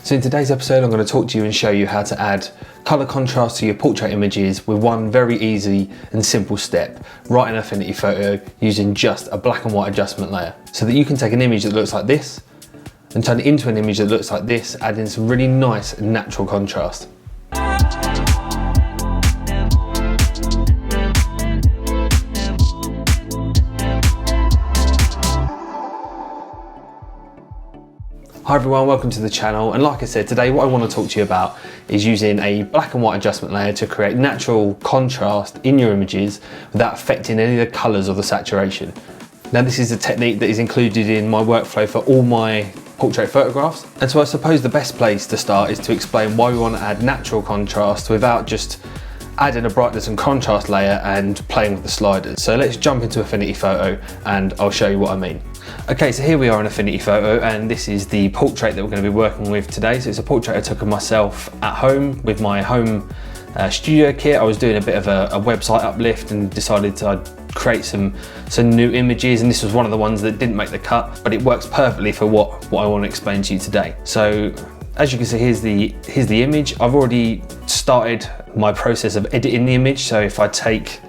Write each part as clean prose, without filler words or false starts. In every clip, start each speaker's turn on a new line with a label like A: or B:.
A: So in today's episode, I'm going to talk to you and show you how to add colour contrast to your portrait images with one very easy and simple step right in Affinity Photo using just a black and white adjustment layer. So that you can take an image that looks like this and turn it into an image that looks like this, adding some really nice natural contrast. Hi everyone, welcome to the channel, and like I said, today what I want to talk to you about is using a black and white adjustment layer to create natural contrast in your images without affecting any of the colours or the saturation. Now this is a technique that is included in my workflow for all my portrait photographs, and so I suppose the best place to start is to explain why we want to add natural contrast without just adding a brightness and contrast layer and playing with the sliders. So let's jump into Affinity Photo and I'll show you what I mean. Okay, so here we are in Affinity Photo, and this is the portrait that we're going to be working with today. So it's a portrait I took of myself at home with my home studio kit. I was doing a bit of a website uplift and decided to create some new images, and this was one of the ones that didn't make the cut, but it works perfectly for what I want to explain to you today. So as you can see, here's the image. I've already started my process of editing the image. So if I take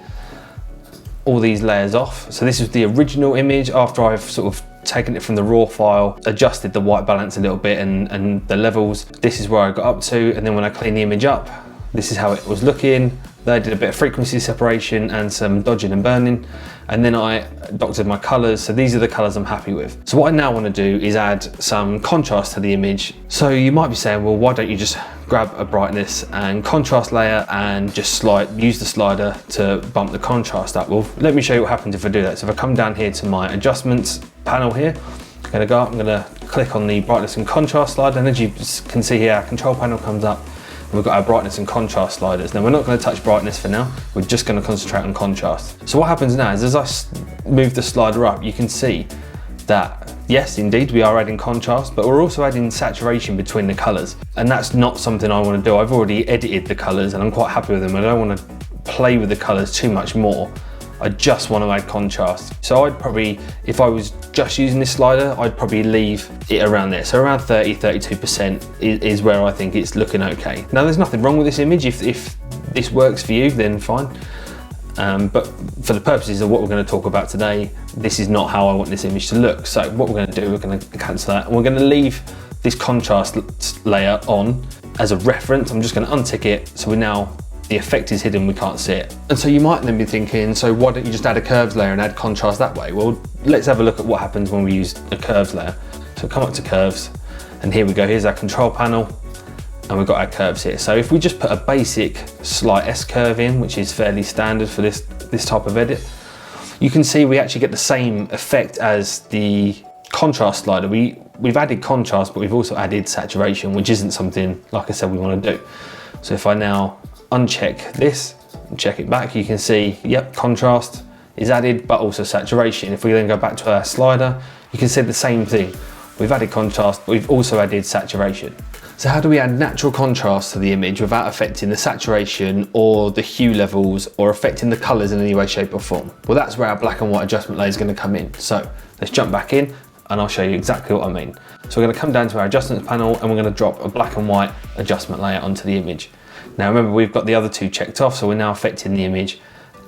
A: all these layers off, so this is the original image after I've sort of taken it from the raw file, adjusted the white balance a little bit and the levels. This is where I got up to, and then when I clean the image up, this is how it was looking. Then I did a bit of frequency separation and some dodging and burning, and then I doctored my colours. So these are the colours I'm happy with. So what I now want to do is add some contrast to the image. So you might be saying, well, why don't you just grab a brightness and contrast layer and just use the slider to bump the contrast up? Well, let me show you what happens if I do that. So if I come down here to my adjustments panel here, I'm going to go up, I'm going to click on the brightness and contrast slider, and as you can see here, our control panel comes up. We've got our brightness and contrast sliders. Now we're not going to touch brightness for now, we're just going to concentrate on contrast. So what happens now is as I move the slider up, you can see that yes, indeed, we are adding contrast, but we're also adding saturation between the colours. And that's not something I want to do. I've already edited the colours and I'm quite happy with them. I don't want to play with the colours too much more. I just want to add contrast. So I'd probably, if I was just using this slider, I'd probably leave it around there. So around 30-32% is where I think it's looking okay. Now there's nothing wrong with this image. If this works for you, then fine. But for the purposes of what we're going to talk about today, this is not how I want this image to look. So what we're going to do, we're going to cancel that, and we're going to leave this contrast layer on as a reference. I'm just going to untick it, so the effect is hidden, we can't see it. And so you might then be thinking, so why don't you just add a curves layer and add contrast that way? Well, let's have a look at what happens when we use a curves layer. So come up to curves, and here we go, here's our control panel, and we've got our curves here. So if we just put a basic slight S curve in, which is fairly standard for this type of edit, you can see we actually get the same effect as the contrast slider. We've added contrast, but we've also added saturation, which isn't something, like I said, we want to do. So if I now uncheck this and check it back, you can see, yep, contrast is added, but also saturation. If we then go back to our slider, you can see the same thing. We've added contrast, but we've also added saturation. So how do we add natural contrast to the image without affecting the saturation or the hue levels or affecting the colours in any way, shape or form? Well, that's where our black and white adjustment layer is going to come in. So let's jump back in and I'll show you exactly what I mean. So we're going to come down to our adjustments panel and we're going to drop a black and white adjustment layer onto the image. Now remember, we've got the other two checked off, so we're now affecting the image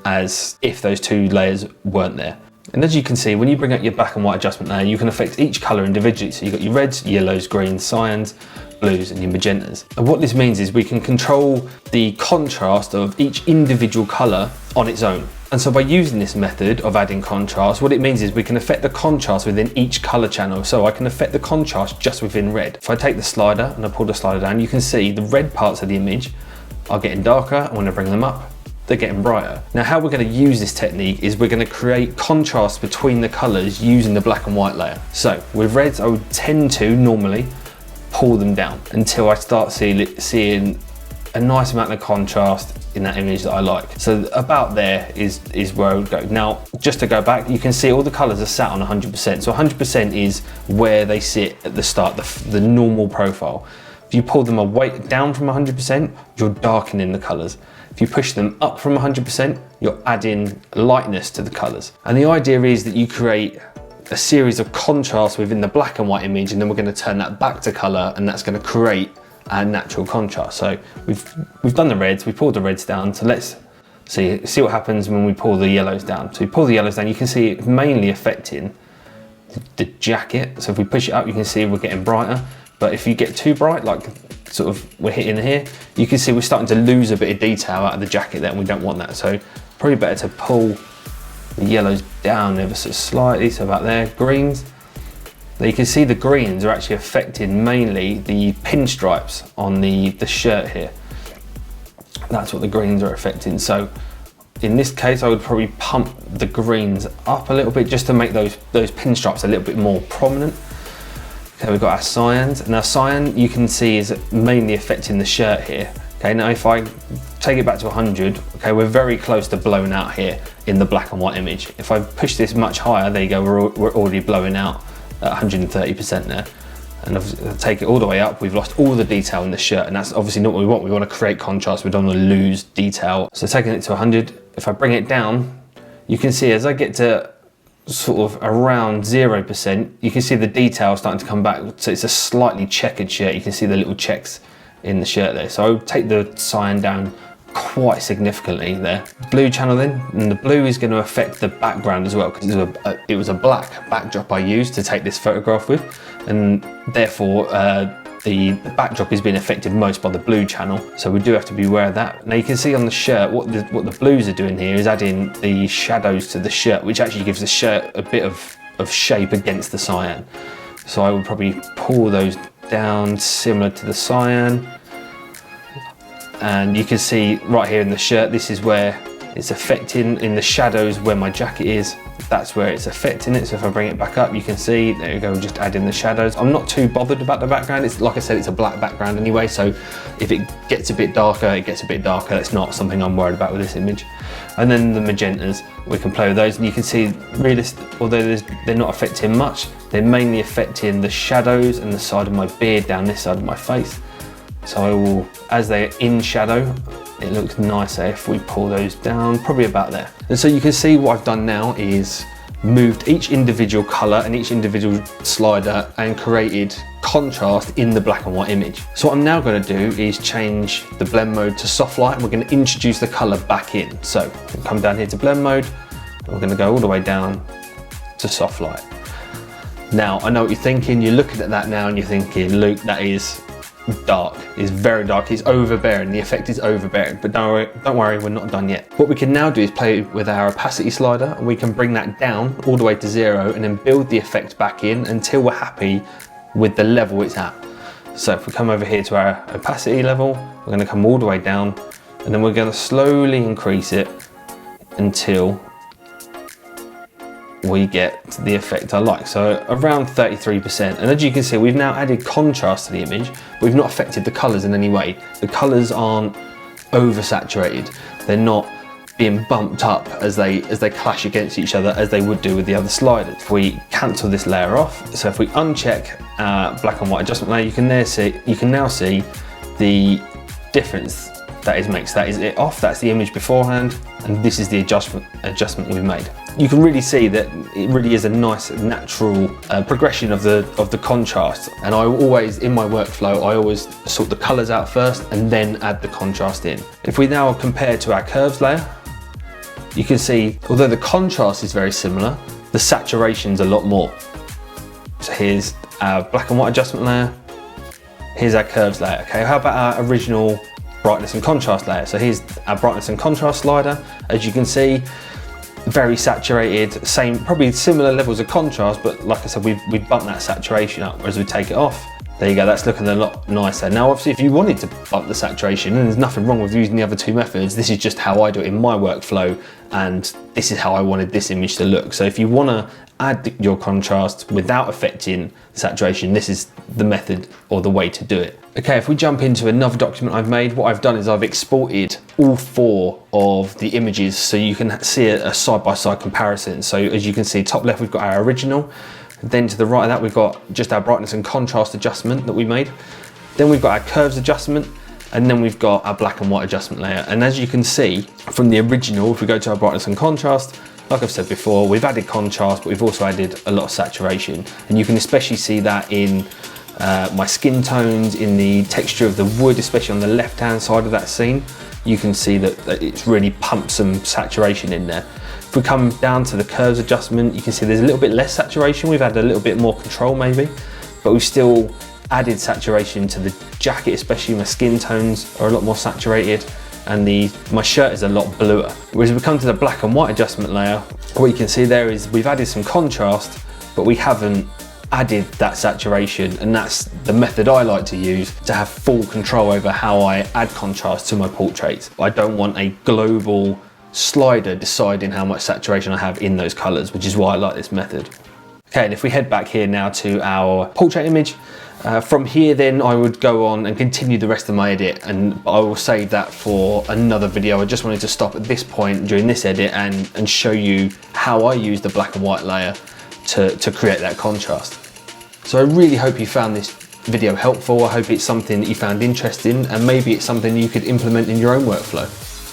A: as if those two layers weren't there. And as you can see, when you bring up your black and white adjustment layer, you can affect each colour individually. So you've got your reds, yellows, greens, cyans, blues and your magentas. And what this means is we can control the contrast of each individual colour on its own. And so by using this method of adding contrast, what it means is we can affect the contrast within each colour channel. So I can affect the contrast just within red. If I take the slider and I pull the slider down, you can see the red parts of the image are getting darker, and when I bring them up, they're getting brighter. Now how we're going to use this technique is we're going to create contrast between the colours using the black and white layer. So with reds, I would tend to normally pull them down until I start seeing a nice amount of contrast in that image that I like. So about there is where I would go. Now, just to go back, you can see all the colours are sat on 100%. So 100% is where they sit at the start, the normal profile. If you pull them away down from 100%, you're darkening the colours. If you push them up from 100%, you're adding lightness to the colours. And the idea is that you create a series of contrasts within the black and white image, and then we're going to turn that back to color, and that's going to create our natural contrast. So we've done the reds, we pulled the reds down, so let's see what happens when we pull the yellows down. So we pull the yellows down, you can see it mainly affecting the jacket. So if we push it up, you can see we're getting brighter, but if you get too bright, like sort of we're hitting here, you can see we're starting to lose a bit of detail out of the jacket there, and we don't want that. So probably better to pull the yellows down ever so slightly, so about there. Greens, now you can see the greens are actually affecting mainly the pinstripes on the shirt here. That's what the greens are affecting. So in this case, I would probably pump the greens up a little bit just to make those pinstripes a little bit more prominent. Okay, we've got our cyans. Now cyan, you can see, is mainly affecting the shirt here. Okay, now if I take it back to 100, okay, we're very close to blowing out here in the black and white image. If I push this much higher, there you go, we're already blowing out at 130% there. And if I take it all the way up, we've lost all the detail in the shirt, and that's obviously not what we want. We want to create contrast, we don't want to lose detail. So taking it to 100, if I bring it down, you can see as I get to sort of around 0%, you can see the detail starting to come back. So it's a slightly checkered shirt. You can see the little checks in the shirt there. So I would take the cyan down quite significantly there. Blue channel then, and the blue is going to affect the background as well, because it was a black backdrop I used to take this photograph with, and therefore the backdrop is being affected most by the blue channel. So we do have to be aware of that. Now you can see on the shirt, what the blues are doing here is adding the shadows to the shirt, which actually gives the shirt a bit of shape against the cyan. So I would probably pull those down similar to the cyan. And you can see right here in the shirt, this is where it's affecting in the shadows where my jacket is. That's where it's affecting it. So if I bring it back up, you can see, there you go, just add in the shadows. I'm not too bothered about the background. It's like I said, it's a black background anyway. So if it gets a bit darker, it gets a bit darker. That's not something I'm worried about with this image. And then the magentas, we can play with those. And you can see, although they're not affecting much, they're mainly affecting the shadows and the side of my beard down this side of my face. So I will, as they're in shadow, it looks nicer if we pull those down, probably about there. And so you can see what I've done now is moved each individual color and each individual slider and created contrast in the black and white image. So what I'm now going to do is change the blend mode to soft light, and we're going to introduce the color back in. So we'll come down here to blend mode, and we're going to go all the way down to soft light. Now I know what you're thinking, you're looking at that now and you're thinking, Luke, that is dark, it's very dark, it's overbearing, the effect is overbearing, but don't worry, we're not done yet. What we can now do is play with our opacity slider, and we can bring that down all the way to 0 and then build the effect back in until we're happy with the level it's at. So if we come over here to our opacity level, we're going to come all the way down, and then we're going to slowly increase it until we get the effect I like, so around 33%. And as you can see, we've now added contrast to the image, but we've not affected the colors in any way. The colors aren't oversaturated, they're not being bumped up as they clash against each other as they would do with the other sliders. If we cancel this layer off, so if we uncheck our black and white adjustment layer, you can now see the difference that makes. That is it off, that's the image beforehand, and this is the adjustment we've made. You can really see that it really is a nice natural progression of the contrast. And I always, in my workflow, I always sort the colors out first and then add the contrast in. If we now compare to our curves layer, you can see, although the contrast is very similar, the saturation's a lot more. So here's our black and white adjustment layer, here's our curves layer. Okay, how about our original brightness and contrast layer? So here's our brightness and contrast slider. As you can see, very saturated, probably similar levels of contrast, but like I said, we've bumped that saturation up as we take it off. There you go, that's looking a lot nicer. Now obviously if you wanted to bump the saturation, and there's nothing wrong with using the other two methods, this is just how I do it in my workflow, and this is how I wanted this image to look. So if you want to add your contrast without affecting the saturation, this is the method or the way to do it. Okay, if we jump into another document I've made, what I've done is I've exported all 4 of the images so you can see a side-by-side comparison. So as you can see, top left we've got our original, then to the right of that we've got just our brightness and contrast adjustment that we made. Then we've got our curves adjustment, and then we've got our black and white adjustment layer. And as you can see from the original, if we go to our brightness and contrast, Like I've said before, we've added contrast, but we've also added a lot of saturation. And you can especially see that in my skin tones, in the texture of the wood, especially on the left-hand side of that scene. You can see that it's really pumped some saturation in there. If we come down to the curves adjustment, you can see there's a little bit less saturation. We've added a little bit more control maybe, but we've still added saturation to the jacket, especially my skin tones are a lot more saturated, and my shirt is a lot bluer. Whereas if we come to the black and white adjustment layer, what you can see there is we've added some contrast, but we haven't added that saturation, and that's the method I like to use to have full control over how I add contrast to my portraits. I don't want a global slider deciding how much saturation I have in those colors, which is why I like this method. Okay, and if we head back here now to our portrait image, from here then I would go on and continue the rest of my edit, and I will save that for another video. I just wanted to stop at this point during this edit and show you how I use the black and white layer to create that contrast. So I really hope you found this video helpful. I hope it's something that you found interesting, and maybe it's something you could implement in your own workflow.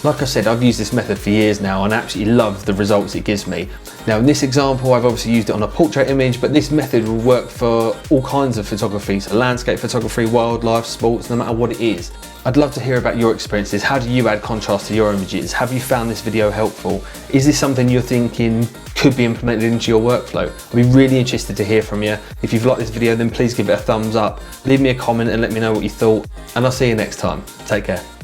A: Like I said, I've used this method for years now and I absolutely love the results it gives me. Now in this example, I've obviously used it on a portrait image, but this method will work for all kinds of photography, so landscape photography, wildlife, sports, no matter what it is. I'd love to hear about your experiences. How do you add contrast to your images? Have you found this video helpful? Is this something you're thinking could be implemented into your workflow? I'd be really interested to hear from you. If you've liked this video, then please give it a thumbs up, leave me a comment and let me know what you thought, and I'll see you next time. Take care.